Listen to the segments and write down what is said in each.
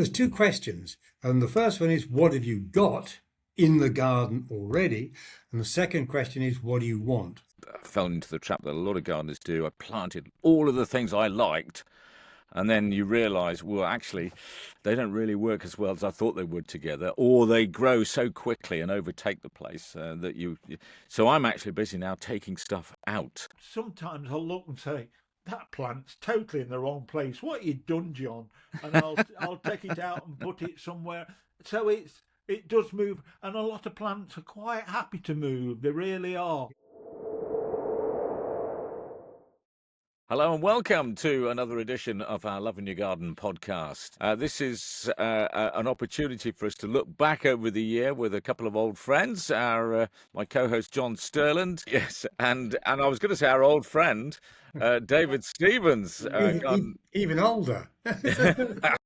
There's two questions. And the first one is, what have you got in the garden already? And the second question is, what do you want? I fell into the trap that a lot of gardeners do. I planted all of the things I liked, and then you realise, well, actually, they don't really work as well as I thought they would together, or they grow so quickly and overtake the place that you. So I'm actually busy now taking stuff out. Sometimes I'll look and say, that plant's totally in the wrong place. What you done, John? And I'll take it out and put it somewhere. So it does move, and a lot of plants are quite happy to move. They really are. Hello and welcome to another edition of our Love in Your Garden podcast. This is an opportunity for us to look back over the year with a couple of old friends. My co-host John Stirland, yes, and I was going to say our old friend David Stevens. Even older.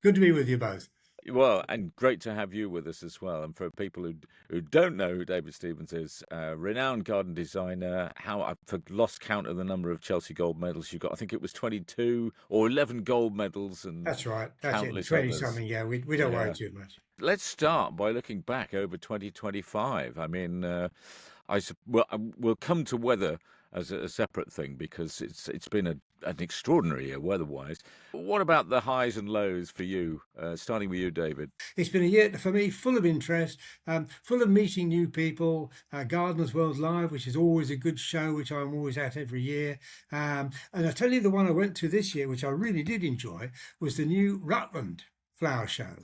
Good to be with you both. Well, and great to have you with us as well. And for people who don't know who David Stevens is, renowned garden designer. I've lost count of the number of Chelsea gold medals you got. I think it was 22 or 11 gold medals, and that's right. That's it. 20 others. Something. Yeah, we don't worry too much. Let's start by looking back over 2025. I mean, we'll come to weather as a separate thing because it's been an extraordinary year weather-wise. What about the highs and lows for you? Starting with you, David. It's been a year for me full of interest, full of meeting new people. Gardeners World Live, which is always a good show, which I'm always at every year. And I tell you, the one I went to this year, which I really did enjoy, was the new Rutland Flower Show.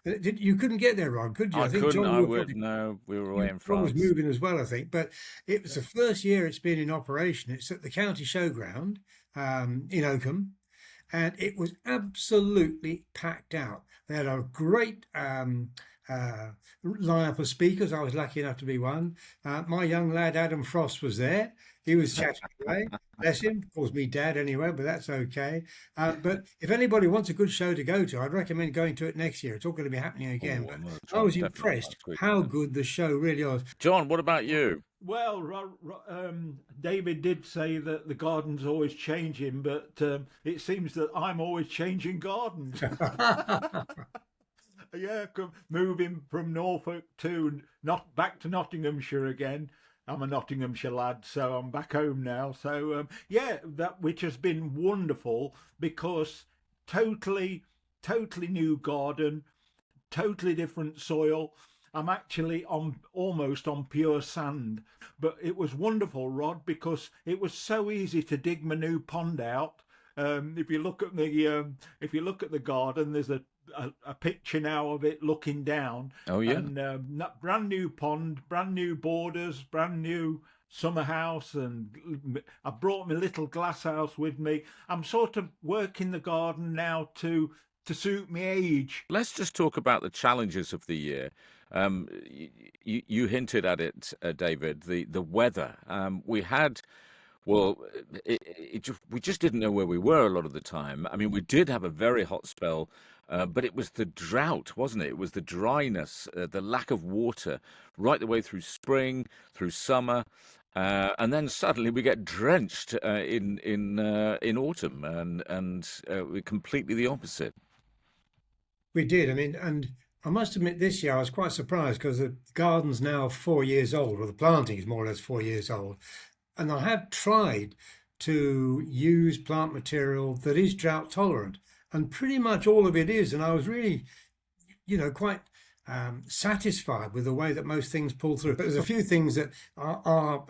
You couldn't get there, Ron, could you? I think couldn't. John, no, we were away in France. John was moving as well, I think. But it was the first year it's been in operation. It's at the County Showground in Oakham, and it was absolutely packed out. They had a great lineup of speakers. I was lucky enough to be one. My young lad Adam Frost was there. He was chatting away. Bless him. Calls me dad anyway, but that's okay. But if anybody wants a good show to go to, I'd recommend going to it next year. It's all going to be happening again. I was impressed how good the show really was. John, what about you? Well, David did say that the garden's always changing, but it seems that I'm always changing gardens. Yeah, moving from Norfolk to back to Nottinghamshire again. I'm a Nottinghamshire lad, so I'm back home now. So that which has been wonderful because totally new garden, totally different soil. I'm actually almost on pure sand, but it was wonderful, Rod, because it was so easy to dig my new pond out. If you look at the garden, there's a picture now of it looking down. Oh yeah, and brand new pond, brand new borders, brand new summer house, and I brought my little glass house with me. I'm sort of working the garden now to suit my age. Let's just talk about the challenges of the year. You hinted at it, David. The weather. We had. Well, we just didn't know where we were a lot of the time. I mean, we did have a very hot spell, but it was the drought, wasn't it? It was the dryness, the lack of water, right the way through spring, through summer, and then suddenly we get drenched in autumn, and we're completely the opposite. We did. I mean, and I must admit, this year I was quite surprised because the garden's now 4 years old, or the planting is more or less 4 years old. And I have tried to use plant material that is drought tolerant, and pretty much all of it is. And I was really, quite satisfied with the way that most things pull through. But there's a few things that are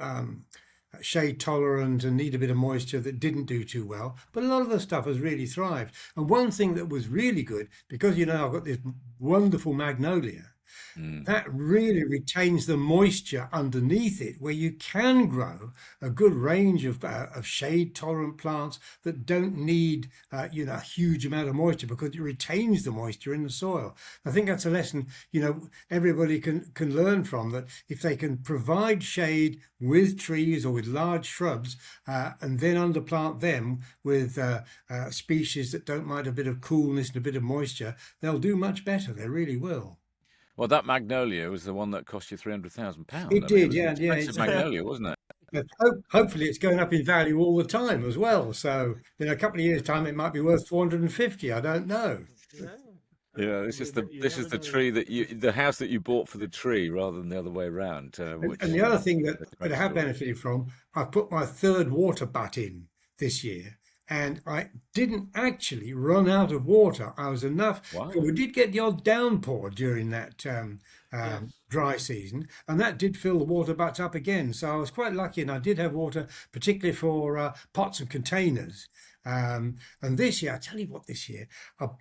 shade tolerant and need a bit of moisture that didn't do too well. But a lot of the stuff has really thrived. And one thing that was really good, because I've got this wonderful magnolia, that really retains the moisture underneath it, where you can grow a good range of shade-tolerant plants that don't need, a huge amount of moisture, because it retains the moisture in the soil. I think that's a lesson, everybody can learn from, that if they can provide shade with trees or with large shrubs, and then underplant them with species that don't mind a bit of coolness and a bit of moisture, they'll do much better. They really will. Well, that magnolia was the one that cost you £300,000. It did, yeah. It's magnolia, wasn't it? Hopefully, it's going up in value all the time as well. So, in a couple of years' time, it might be worth 450. I don't know. Yeah, You this is never the know. tree that the house that you bought for the tree rather than the other way around, And which the other thing is a that great I have story. benefited from, I put my third water butt in this year, and I didn't actually run out of water. I was enough, because Wow. we did get the odd downpour during that Yes. dry season, and that did fill the water butts up again. So I was quite lucky, and I did have water, particularly for pots and containers. And this year, I tell you what, this year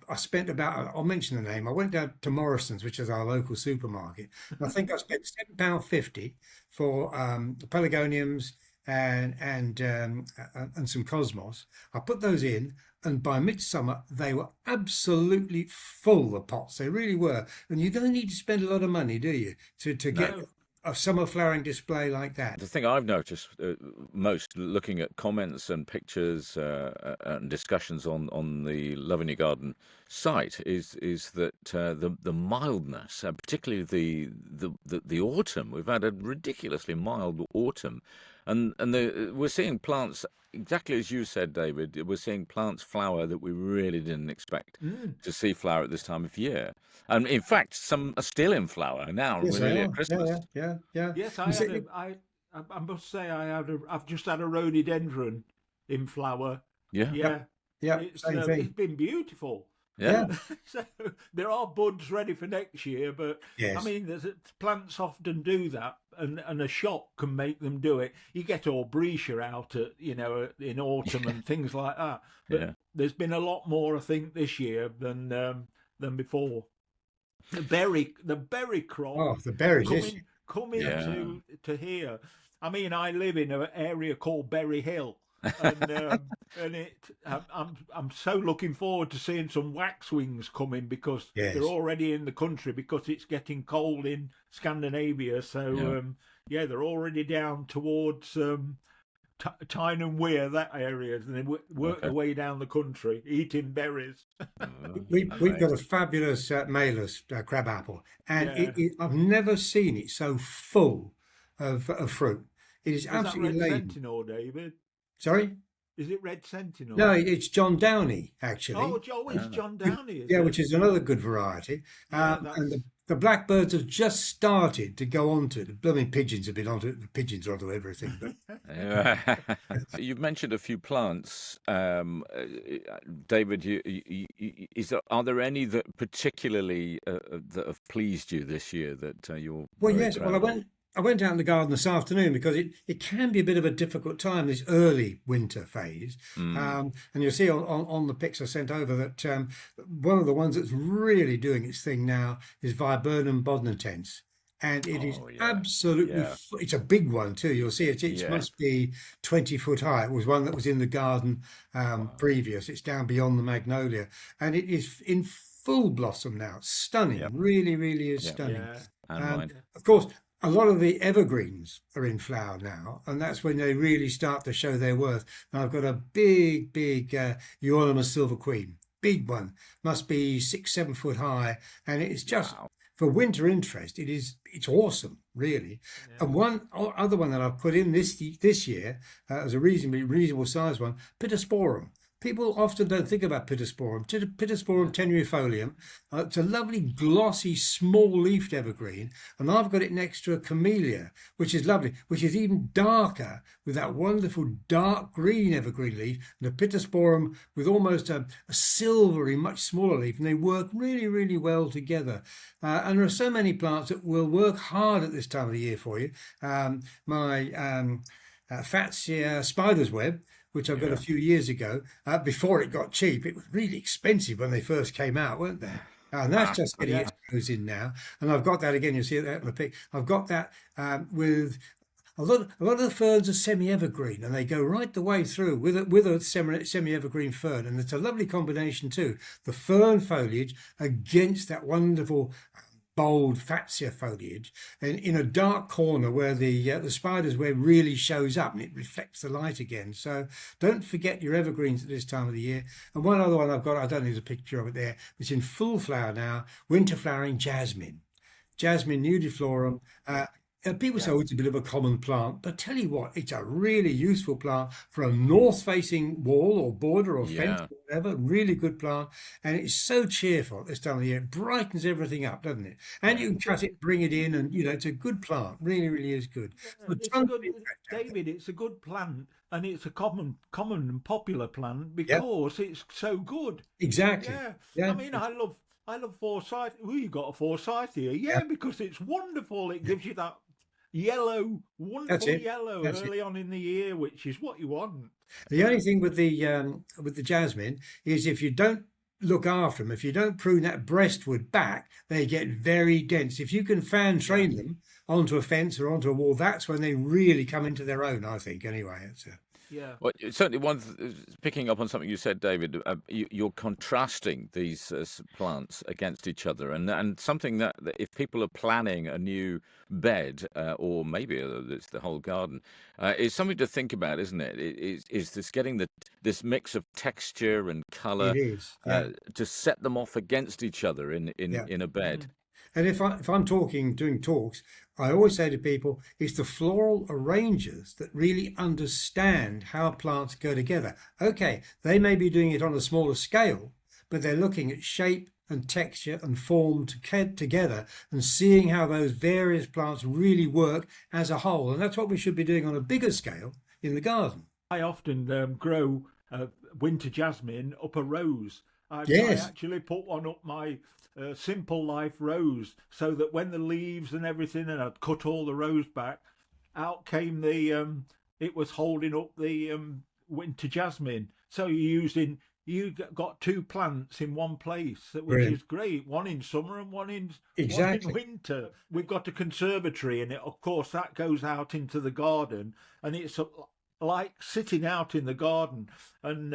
I spent about, I'll mention the name. I went down to Morrison's, which is our local supermarket, and I think I spent £7.50 for the pelargoniums and some cosmos. I put those in, and by midsummer they were absolutely full. The pots, they really were. And you don't need to spend a lot of money, do you, to get No. a summer flowering display like that? The thing I've noticed most, looking at comments and pictures and discussions on the Love in Your Garden site, is that the mildness, particularly the autumn. We've had a ridiculously mild autumn, and we're seeing plants exactly as you said, David. We're seeing plants flower that we really didn't expect Mm. to see flower at this time of year. And in fact, some are still in flower now. Yes, We're they nearly at are. Yeah, Christmas. yeah, yeah, yeah. Yes, You I had see, a. I must say I've just had a rhododendron in flower. Yeah, yep, Yeah, yep, same it's thing. been beautiful. yeah. Yeah, So there are buds ready for next year, but I yes. mean, plants often do that, and a shock can make them do it. You get aubrietia out at in autumn and things like that, but Yeah. there's been a lot more, I think, this year than before. The berry crop Oh, the berries. Yes. coming Yeah. to here. I mean, I live in an area called Berry Hill, and I'm so looking forward to seeing some waxwings coming because they're Yes. already in the country because it's getting cold in Scandinavia. Yeah. So yeah, they're already down towards Tyne and Wear, that area, and they work Okay. their way down the country eating berries. We've got a Amazing. fabulous Malus crab apple, and Yeah. I've never seen it so full of fruit. It is Is that absolutely Red laden. Sentinel, David? Sorry? Is it Red No, Sentinel? it's John Downey, Oh, actually. It's Ah, John Downey, is Yeah, it? which is another good variety. Yeah, And that's the blackbirds have just started to go onto it. The blooming pigeons have been onto it. The pigeons are onto everything. But yeah. You've mentioned a few plants, David. Are there any that particularly that have pleased you this year that you're well, very yes. Well, proud of? I went out in the garden this afternoon because it can be a bit of a difficult time, this early winter phase. Mm. And you'll see on the pics I sent over that one of the ones that's really doing its thing now is Viburnum bodnitense. And it is Oh yeah, absolutely, yeah, it's a big one too. You'll see it, it yeah. must be 20 foot high. It was one that was in the garden Wow. previous. It's down beyond the magnolia. And it is in full blossom now. It's stunning. Yep. Really, really is Yep. stunning. yeah, And Um, mine. of course, a lot of the evergreens are in flower now, and that's when they really start to show their worth. And I've got a big Euonymus Silver Queen, big one, must be 6, 7 foot high, and it's just Wow. for winter interest. It's awesome, really. And yeah. other one that I've put in this year as a reasonable size one, Pittosporum. People often don't think about Pittosporum. Pittosporum Yeah. tenuifolium. It's a lovely, glossy, small-leafed evergreen, and I've got it next to a camellia, which is lovely, which is even darker with that wonderful dark green evergreen leaf, and a Pittosporum with almost a silvery, much smaller leaf, and they work really, really well together. And there are so many plants that will work hard at this time of the year for you. My Fatsia spider's web, which I got a Yeah. few years ago, before it got cheap. It was really expensive when they first came out, weren't they? And that's just getting Yeah. its nose in now. And I've got that again. You'll see that in the pic. I've got that with a lot of the ferns are semi-evergreen, and they go right the way through with a semi-evergreen fern, and it's a lovely combination too. The fern foliage against that wonderful bold fatsia foliage, and in a dark corner where the spider's web really shows up and it reflects the light again. So don't forget your evergreens at this time of the year. And one other one I've got, I don't think there's a picture of it there, it's in full flower now, winter flowering jasmine nudiflorum. People say, Yeah. oh, it's a bit of a common plant, but tell you what, it's a really useful plant for a north-facing wall or border or fence Yeah. or whatever. Really good plant, and it's so cheerful this time of year. It brightens everything up, doesn't it? And Yeah. you can cut it, bring it in, and it's a good plant. Really, really is good. Yeah, So it's a tons good, of interest out there. David. It's a good plant, and it's a common and popular plant Yep, because it's so good. exactly. Yeah, I Yeah, mean, I love forsyth. Well, you got a forsyth here, yeah, yeah, because it's wonderful. It yeah. gives you that yellow, That's wonderful it. yellow That's it. early on in the year, which is what you want. The only thing with the jasmine is if you don't look after them, if you don't prune that breastwood back, they get very dense. If you can fan Yeah. train them onto a fence or onto a wall, that's when they really come into their own, I think. Anyway, Yeah. Well, certainly picking up on something you said, David, you're contrasting these plants against each other, and something that if people are planning a new bed, or maybe it's the whole garden, is something to think about, isn't it? Is this getting this mix of texture and it color is. Yeah, to set them off against each other yeah. in a bed? Mm. And if I'm doing talks, I always say to people, it's the floral arrangers that really understand how plants go together. Okay, they may be doing it on a smaller scale, but they're looking at shape and texture and form together and seeing how those various plants really work as a whole. And that's what we should be doing on a bigger scale in the garden. I often grow winter jasmine up a rose. I Yes. actually put one up my simple life rose so that when the leaves and everything, and I'd cut all the rose back, out came it was holding up the winter jasmine. So you got two plants in one place, which Brilliant. is great. One in summer and one in Exactly. winter. We've got a conservatory, and of course that goes out into the garden, and it's like sitting out in the garden. And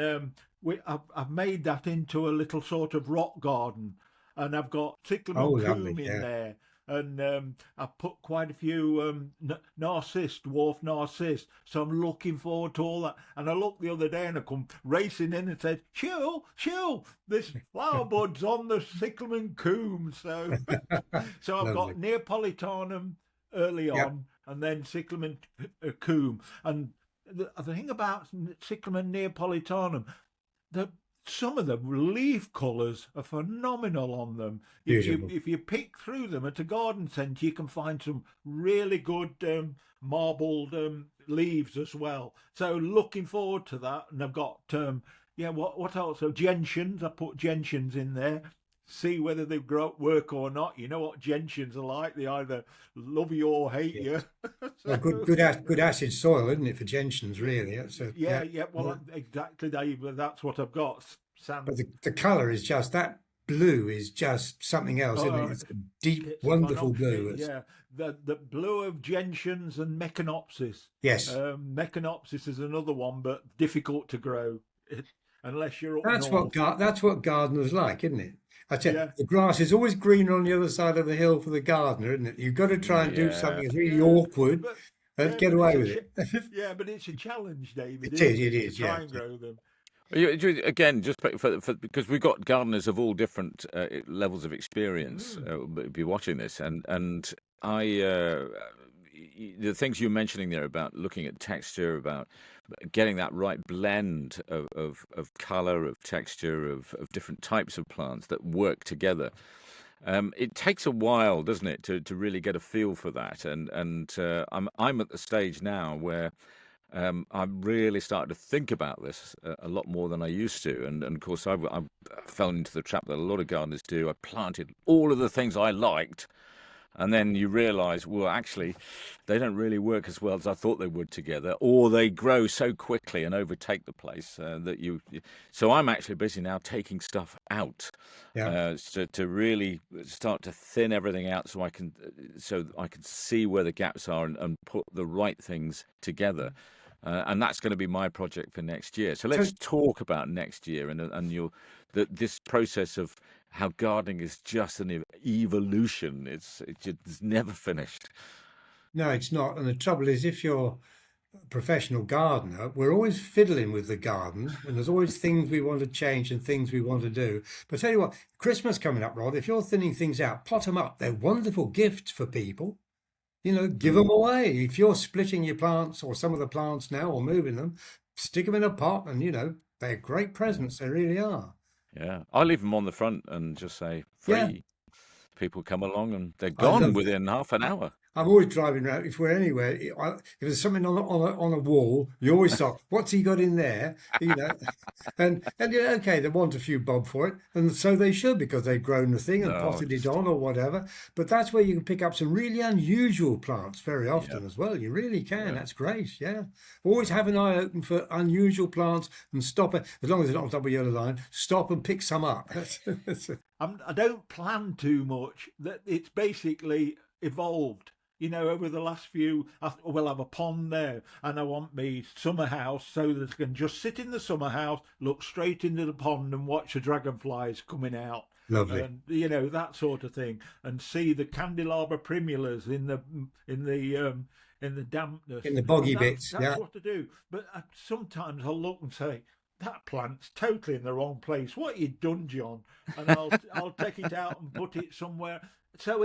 I've made that into a little sort of rock garden, and I've got Oh, cyclamen lovely. coombe in Yeah. there. And I've put quite a few dwarf narciss. So I'm looking forward to all that. And I looked the other day and I come racing in and said, Shul, there's flower buds on the cyclamen coombe. So, so I've got Lovely. Neapolitanum early Yep. on, and then cyclamen coombe. And the thing about cyclamen neapolitanum, the some of the leaf colours are phenomenal on them. Beautiful. If you pick through them at a garden centre, you can find some really good marbled leaves as well. So looking forward to that. And I've got what else? So gentians. I put gentians in there. See whether they work or not. You know what gentians are like. They either love you or hate you. Yes. Well, So good acid soil, isn't it, for gentians, really? yeah, Yeah. yeah. Yeah. Well, exactly, Dave. That's what I've got. But Sand. the colour is just that blue is just something else, isn't it? Oh, It's a deep, it's a wonderful phenomenon. blue. Yeah, the blue of gentians and Mechanopsis. Yes, Mechanopsis is another one, but difficult to grow unless you're up that's north. that's what gardeners like, isn't it? I tell you, Yeah, the grass is always greener on the other side of the hill for the gardener, isn't it? You've got to try and do Yeah. something that's really yeah, awkward but and get but it's away a with it. yeah, but it's a challenge, David, It is, isn't it it, to is, yeah. try and grow them? Again, just because we've got gardeners of all different levels of experience Mm. be watching this, and I the things you're mentioning there about looking at texture, about getting that right blend of color, of texture, of different types of plants that work together. It takes a while, doesn't it, to really get a feel for that, and I'm at the stage now where I'm really starting to think about this a lot more than I used to. And of course, I fell into the trap that a lot of gardeners do. I planted all of the things I liked, and then you realize, well, actually, they don't really work as well as I thought they would together, or they grow so quickly and overtake the place that So I'm actually busy now taking stuff out Yeah. to really start to thin everything out so I can see where the gaps are and put the right things together. And that's going to be my project for next year. So let's So, talk about next year and this process of how gardening is just an evolution. It's never finished. no, it's not. And the trouble is, if you're a professional gardener, we're always fiddling with the garden, and there's always things we want to change and things we want to do. But tell you what, Christmas coming up, Rod, if you're thinning things out, pot them up. They're wonderful gifts for people. give them away. If you're splitting your plants or some of the plants now or moving them, stick them in a pot and, they're great presents. They really are. Yeah, I leave them on the front and just say Yeah, free. People come along and they're I gone love that. within half an hour. I'm always driving around. If we're anywhere, if there's something on a wall, you always stop. What's he got in there? And okay, they want a few bob for it, and so they should because they've grown the thing and No, potted it just on or whatever. But that's where you can pick up some really unusual plants very yeah, often as well. You really can. yeah. That's great. Yeah, always have an eye open for unusual plants and stop it as long as it's not on top of yellow line. Stop and pick some up. I don't plan too much. That it's basically evolved. Over the last few, we'll have a pond there, and I want me summer house so that I can just sit in the summer house, look straight into the pond, and watch the dragonflies coming out, Lovely. and that sort of thing, and see the candelabra primulas in the dampness, In the and boggy that's bits. that's Yeah. what to do. But sometimes I'll look and say, that plant's totally in the wrong place. What you done, John? And I'll take it out and put it somewhere. So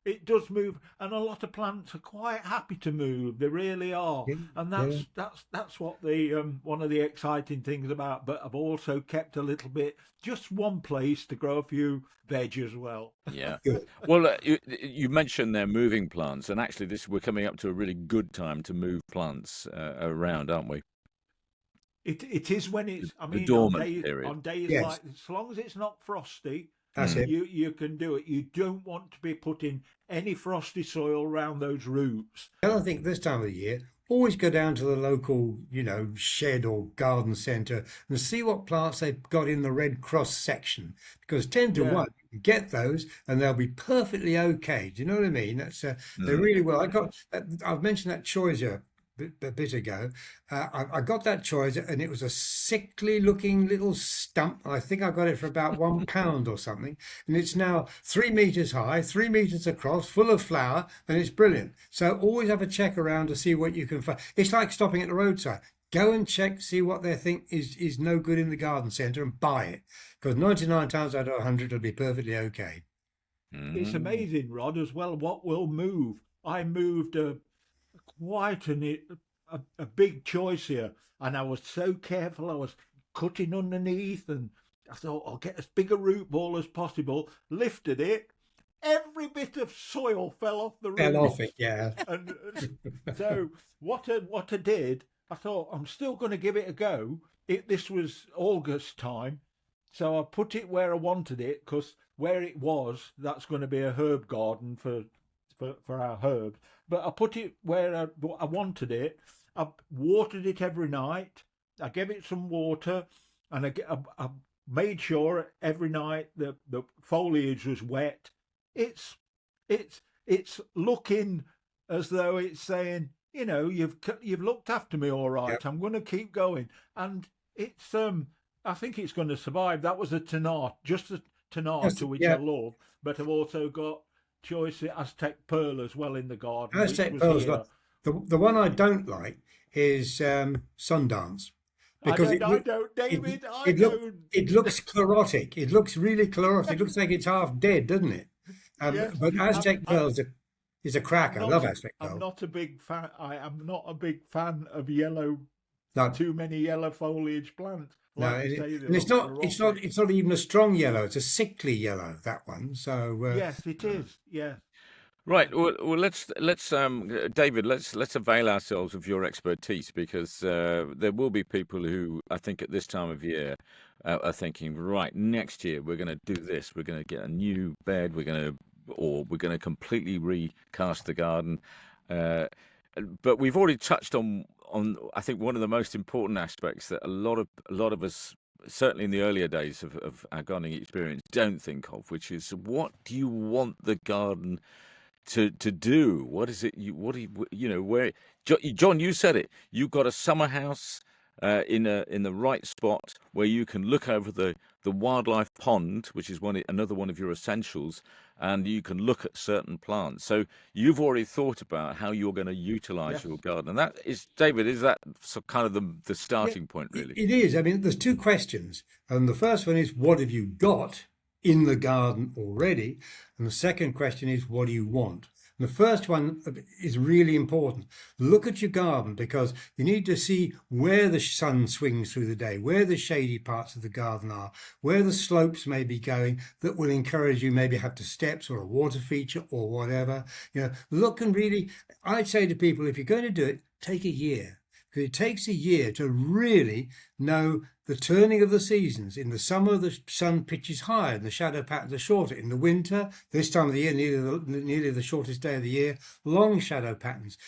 it does move, and a lot of plants are quite happy to move. They really are, Yeah. and Yeah. that's what the one of the exciting things about. But I've also kept a little bit, just one place to grow a few veg as well. Yeah. Good. Well, you mentioned they're moving plants, and actually, we're coming up to a really good time to move plants around, aren't we? It is when The, it's. I the mean, dormant period. on days Yes. like, as long as it's not frosty, That's Mm. it. you can do it. You don't want to be putting any frosty soil around those roots. And I think this time of the year, always go down to the local, shed or garden centre and see what plants they've got in the Red Cross section. Because 10 to Yeah. 1, you get those and they'll be perfectly okay. Do you know what I mean? They Mm. really will. I've mentioned that choisia a bit ago. I got that choisia and it was a sickly looking little stump. I think I got it for about £1 or something. And it's now 3 meters high, 3 meters across, full of flower, and it's brilliant. So always have a check around to see what you can find. It's like stopping at the roadside. Go and check, see what they think is no good in the garden centre and buy it. Because 99 times out of 100 it'll be perfectly okay. It's Mm. amazing, Rod, as well, what will move. I moved quite a big choice here, and I was so careful. I was cutting underneath, and I thought I'll get as big a root ball as possible. Lifted it, every bit of soil fell off the Fell off roots, it, yeah. and so what I did, I thought I'm still going to give it a go. This was August time, so I put it where I wanted it, because where it was, that's going to be a herb garden for our herbs. But I put it where I wanted it. I watered it every night. I gave it some water, and I made sure every night the foliage was wet. It's it's looking as though it's saying, you've looked after me all right. Yep. I'm going to keep going, and it's I think it's going to survive. That was a Tanat, just a Tanat, which I Yeah, love. But I've also got choice Aztec Pearl as well in the garden, which Aztec was Pearl's here. the one I don't like is Sundance I because don't, it David, I it look don't. it looks chlorotic. It looks really chlorotic. It looks like it's half dead, doesn't it? Yes, But Aztec Pearl is a I'm cracker. I love not. Aztec I'm Pearl. not a big fan. I am not a big fan of yellow. No, Too many yellow foliage plants. no, Like you say, they and it's look not. It's chlorotic. not. It's not even a strong yellow. It's a sickly yellow. That one. So Yes, it is. Yes. Right. Well, let's David, let's avail ourselves of your expertise, because there will be people who, I think, at this time of year are thinking, right, next year we're going to do this. We're going to get a new bed. We're going to completely recast the garden. But we've already touched on I think one of the most important aspects that a lot of us, certainly in the earlier days of our gardening experience, don't think of, which is, what do you want the garden to do? What is it? Where? John, you said it. You've got a summer house in the right spot where you can look over the wildlife pond, which is another one of your essentials, and you can look at certain plants. So you've already thought about how you're going to utilize Yes. your garden. And that is, David, is that kind of the yeah, starting point, really? it is. I mean, there's two questions, and the first one is, what have you got in the garden already? And the second question is, what do you want? And the first one is really important. Look at your garden, because you need to see where the sun swings through the day, where the shady parts of the garden are, where the slopes may be going that will encourage you maybe have to steps or a water feature or whatever. Look and really, I'd say to people, if you're going to do it, take a year, because it takes a year to really know the turning of the seasons. In the summer, the sun pitches higher and the shadow patterns are shorter. In the winter, this time of the year, nearly the shortest day of the year, long shadow patterns.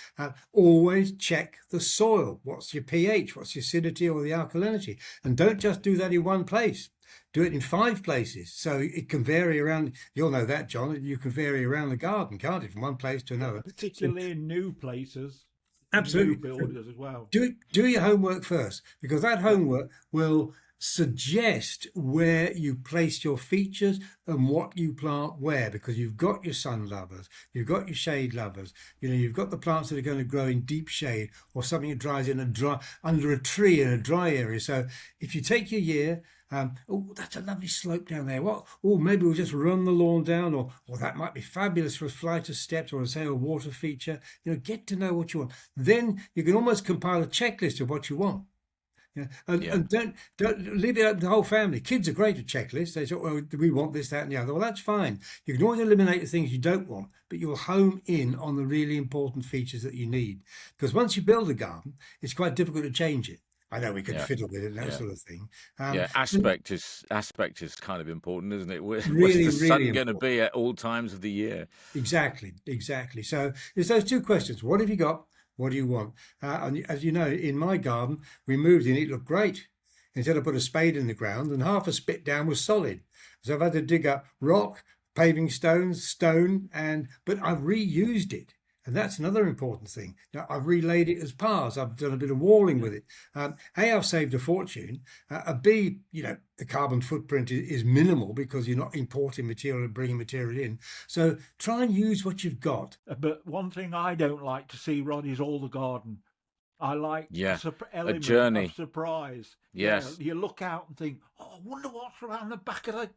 Always check the soil. What's your pH? What's your acidity or the alkalinity? And don't just do that in one place. Do it in 5 places, so it can vary around. You'll know that, John. You can vary around the garden, can't it, from one place to another? Particularly in new places. Absolutely. New builders as well. Do your homework first, because that homework will suggest where you place your features and what you plant where, because you've got your sun lovers, you've got your shade lovers, you've got the plants that are going to grow in deep shade, or something that dries under a tree in a dry area. So if you take your year, that's a lovely slope down there. Maybe we'll just run the lawn down, or that might be fabulous for a flight of steps, or say a water feature. Get to know what you want. Then you can almost compile a checklist of what you want. And don't leave it up to the whole family. Kids are great at checklists. They say, well, we want this, that, and the other. Well, that's fine. You can always eliminate the things you don't want, but you'll home in on the really important features that you need. Because once you build a garden, it's quite difficult to change it. I know we can fiddle with it and that sort of thing. Aspect is kind of important, isn't it? Where's really, the sun really going to be at all times of the year? Exactly. So there's those 2 questions. What have you got? What do you want? And as you know, in my garden, we moved in, it looked great. Instead, I put a spade in the ground and half a spit down was solid. So I've had to dig up rock, paving stones, stone, but I've reused it. And that's another important thing. I've relaid it as paths. I've done a bit of walling with it. I've saved a fortune. B, the carbon footprint is minimal because you're not importing material and bringing material in. So try and use what you've got. But one thing I don't like to see, Rod, is all the garden. I like a journey of surprise. Yes. You look out and think, I wonder what's around the back of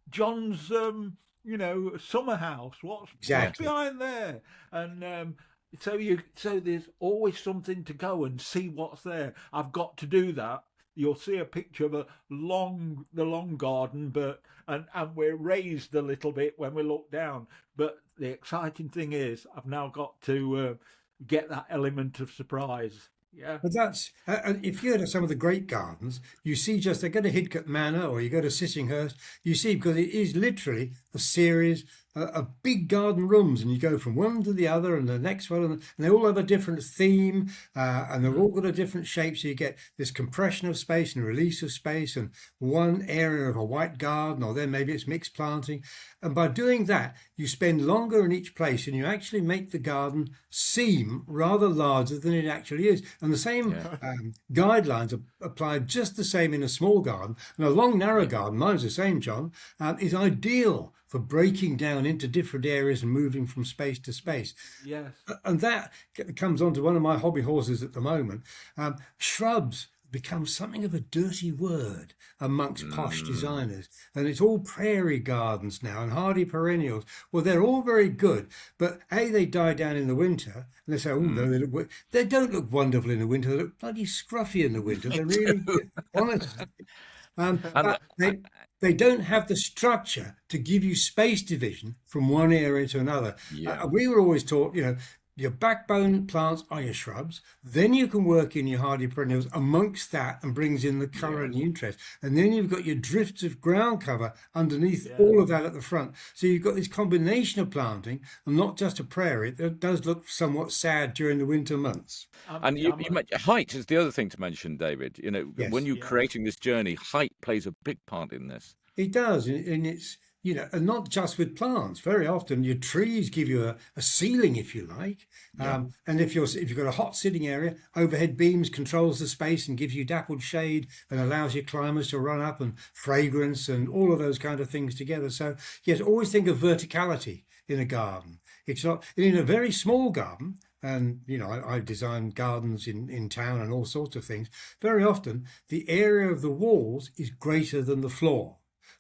John's summer house. What's behind there? And so there's always something to go and see what's there. I've got to do that. You'll see a picture of the long garden, and we're raised a little bit when we look down. But the exciting thing is, I've now got to get that element of surprise. Yeah. But that's, if you go to some of the great gardens, you see they go to Hidcote Manor or you go to Sissinghurst, you see, because it is literally a series of big garden rooms, and you go from one to the other and the next one, and they all have a different theme, and they've all got a different shape. So you get this compression of space and release of space, and one area of a white garden, or then maybe it's mixed planting. And by doing that, you spend longer in each place, and you actually make the garden seem rather larger than it actually is. And the same guidelines apply just the same in a small garden. And a long, narrow garden, mine's the same, John, is ideal for breaking down into different areas and moving from space to space. Yes. And that comes on to one of my hobby horses at the moment. Shrubs become something of a dirty word amongst posh designers, and it's all prairie gardens now and hardy perennials. Well, they're all very good, but they die down in the winter, and they say, no, they don't look wonderful in the winter. They look bloody scruffy in the winter. They're really honest. But they don't have the structure to give you space division from one area to another. We were always taught, your backbone plants are your shrubs. Then you can work in your hardy perennials amongst that and brings in the colour and the interest. And then you've got your drifts of ground cover underneath all of that at the front. So you've got this combination of planting, and not just a prairie. It does look somewhat sad during the winter months. And you mentioned height is the other thing to mention, David. When you're creating this journey, height plays a big part in this. It does, and it's, and not just with plants. Very often your trees give you a ceiling, if you like. And if you've got a hot sitting area, overhead beams controls the space and gives you dappled shade and allows your climbers to run up, and fragrance and all of those kind of things together. So yes, always think of verticality in a garden. It's not in a very small garden. And, I design gardens in town and all sorts of things. Very often the area of the walls is greater than the floor.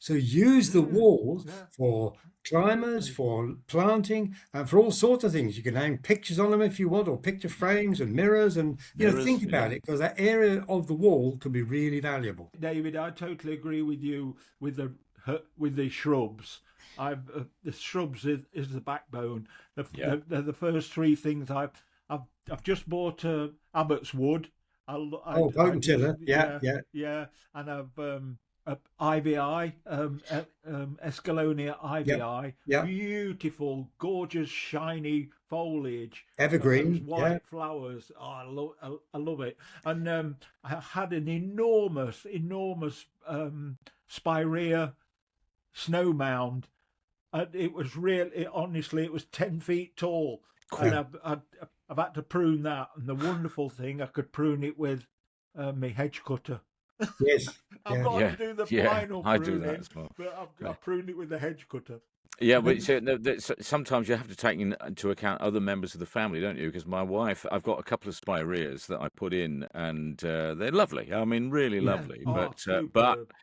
So use the Yeah, walls yeah, for climbers, absolutely. for planting, and for all sorts of things. You can hang pictures on them if you want, or picture frames and mirrors, and Mirrors, think yeah. about it, because that area of the wall can be really valuable. David, I totally agree with you with the shrubs. The shrubs is the backbone. Yeah. They're the first three things I've just bought Abbott's wood. Oh, potentilla, yeah, Yeah, yeah, yeah, and IVI, Escalonia yeah, IVI, yeah. beautiful, gorgeous, shiny foliage, and those Evergreen, yeah. white flowers. Oh, I love it. And I had an enormous spirea snow mound. And it was honestly, it was 10 feet tall. And Cool. I've had to prune that. And the wonderful thing, I could prune it with my hedge cutter. Yes, I've yeah. got Yeah, to do the yeah, final I do that pruning, as well. but Yeah, I've pruned it with the hedge cutter. yeah, No, but so, no, sometimes you have to take into account other members of the family, don't you? Because my wife, I've got a couple of spireas that I put in, and they're lovely. I mean, really yeah. lovely. Mm. Oh, But superb.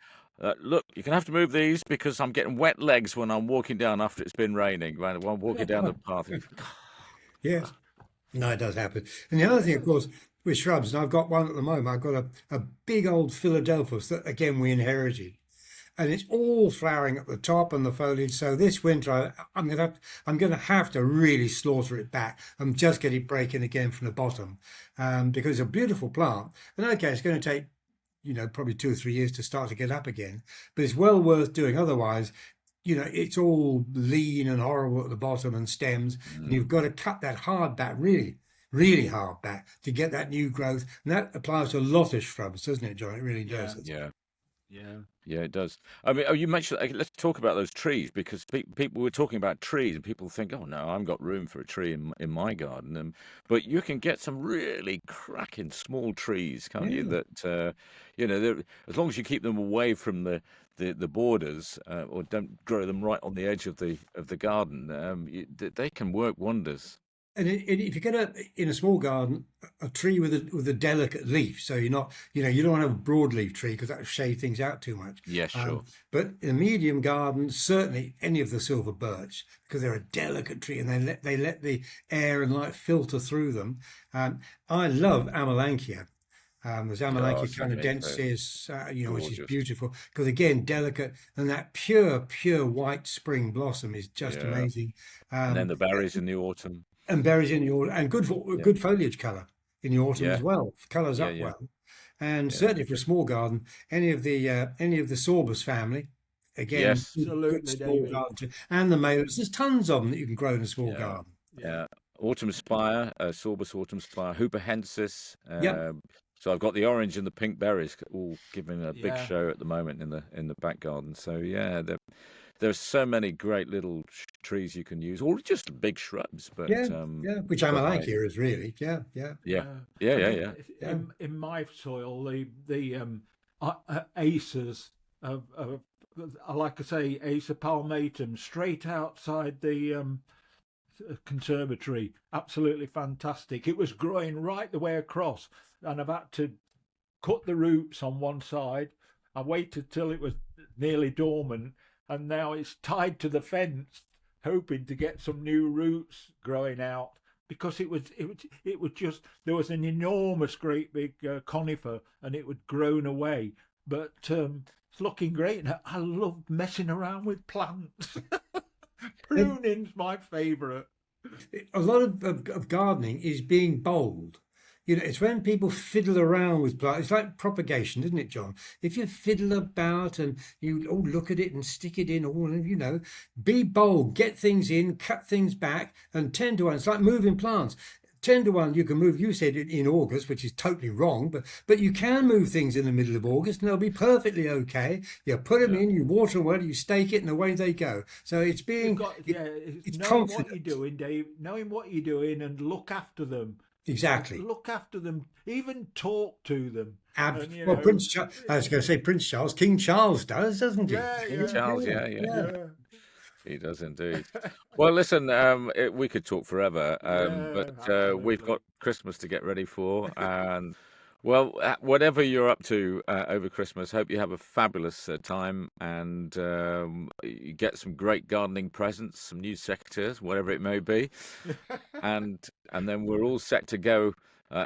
look, you can have to move these because I'm getting wet legs when I'm walking down after it's been raining. When I'm walking down the path. Yes. No, it does happen. And the other thing, of course, with shrubs, and I've got one at the moment, I've got a big old Philadelphus that, again, we inherited. And it's all flowering at the top and the foliage. So this winter, I'm gonna have to really slaughter it back and just get it breaking again from the bottom, because it's a beautiful plant. And okay, it's going to take probably 2 or 3 years to start to get up again, but it's well worth doing. Otherwise, it's all lean and horrible at the bottom and stems, and you've Mm, got to cut that hard back, really, really hard back to get that new growth. And that applies to a lot of shrubs, doesn't it, John? It really Yeah, does. yeah. yeah. Yeah, it does. I mean, oh, you mentioned. Let's talk about those trees because people were talking about trees, and people think, "Oh no, I've got room for a tree in my garden." But you can get some really cracking small trees, can't you? Yeah. That as long as you keep them away from the borders, or don't grow them right on the edge of the garden, they can work wonders. And if you get in a small garden, a tree with a delicate leaf, so you don't want to have a broadleaf tree because that will shade things out too much. Yes, Um, sure. but in a medium garden, certainly any of the silver birch, because they're a delicate tree and they let the air and light filter through them. I love Amelanchier. There's Oh, Amelanchier so me too. canadensis, which is Gorgeous. beautiful because again delicate, and that pure white spring blossom is just Yeah, amazing. and then Um, the berries in the autumn. and berries in the autumn, and Yeah, good foliage colour in the autumn yeah, as well. Colours yeah, up yeah, well, and yeah. certainly for a small garden, any of the Sorbus family, again, Yes. good Absolutely, small David. garden too. And the mallows. There's tons of them that you can grow in a small Yeah. garden. Yeah, Yeah, autumn spire, Sorbus autumn spire, huberhensis. Yep. So I've got the orange and the pink berries all giving a big yeah. show at the moment in the back garden. So yeah, there's so many great little trees you can use, or just big shrubs. Yeah, But yeah. Which but I Amelanchier is really. Yeah, yeah, yeah, Yeah, yeah, I yeah, mean, yeah. yeah. in my soil, the acers of I like to say Acer palmatum straight outside the conservatory. Absolutely fantastic. It was growing right the way across, and I've had to cut the roots on one side. I waited till it was nearly dormant, and now it's tied to the fence, hoping to get some new roots growing out. Because it was just there was an enormous, great big conifer, and it would grown away. But it's looking great, and I love messing around with plants. And Pruning's my favourite. a lot of gardening is being bold. It's when people fiddle around with plants. It's like propagation, isn't it, John? If you fiddle about and you look at it and stick it in, be bold, get things in, cut things back, and 10 to 1. It's like moving plants. 10 to 1, you can move. You said it in August, which is totally wrong, but you can move things in the middle of August, and they'll be perfectly okay. You put them Yeah. in, you water them well, you stake it, and away they go. So You've got it's it's knowing what you're confidence. doing, Dave. Knowing what you're doing and look after them. Exactly. Look after them. Even talk to them. And Well, I was going to say Prince Charles, King Charles does, doesn't he? yeah, King yeah, Charles, Yeah, yeah, yeah, yeah. yeah, he does indeed. Well, listen, we could talk forever, yeah. but we've Absolutely. got Christmas to get ready for, and Well, whatever you're up to over Christmas, hope you have a fabulous time and you get some great gardening presents, some new secateurs, whatever it may be, and and then we're all set to go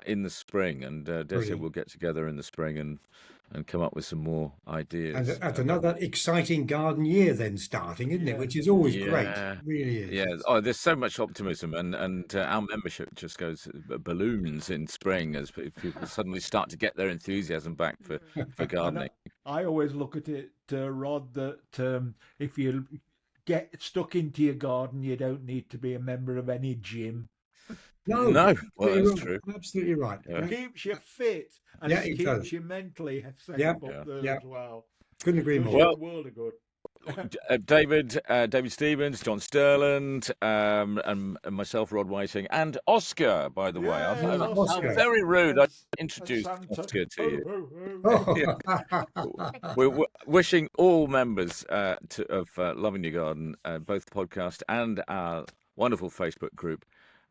in the spring. And dare say Brilliant. we'll get together in the spring and come up with some more And ideas. at another exciting garden year then starting, isn't it? Yeah. Which is always great. Yeah, It really is. yeah. Oh, there's so much optimism, and our membership just goes balloons in spring as people suddenly start to get their enthusiasm back for And gardening. I always look at it, Rod, that if you get stuck into your garden, you don't need to be a member of any gym. No, No, well, absolutely that's right. true. Absolutely right. Yeah. It Yeah, keeps you fit and yeah, it it keeps does. you mentally safe Yeah, up Yeah. there yeah. as well. Couldn't agree Does more. you a Well, world of good. David Stevens, John Stirland, and myself, Rod Whiting, and Oscar, by the way. Yes, How Oscar. Oscar very rude I and introduced Santa. Oscar to Ho, you. ho, ho. Oh, We're wishing all members of Loving Your Garden, both the podcast and our wonderful Facebook group,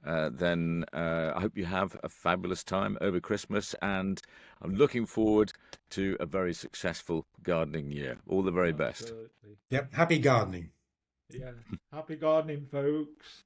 then I hope you have a fabulous time over Christmas, and I'm looking forward to a very successful gardening year. All the very best. Absolutely. yep. Happy gardening. Yeah. Happy gardening, folks.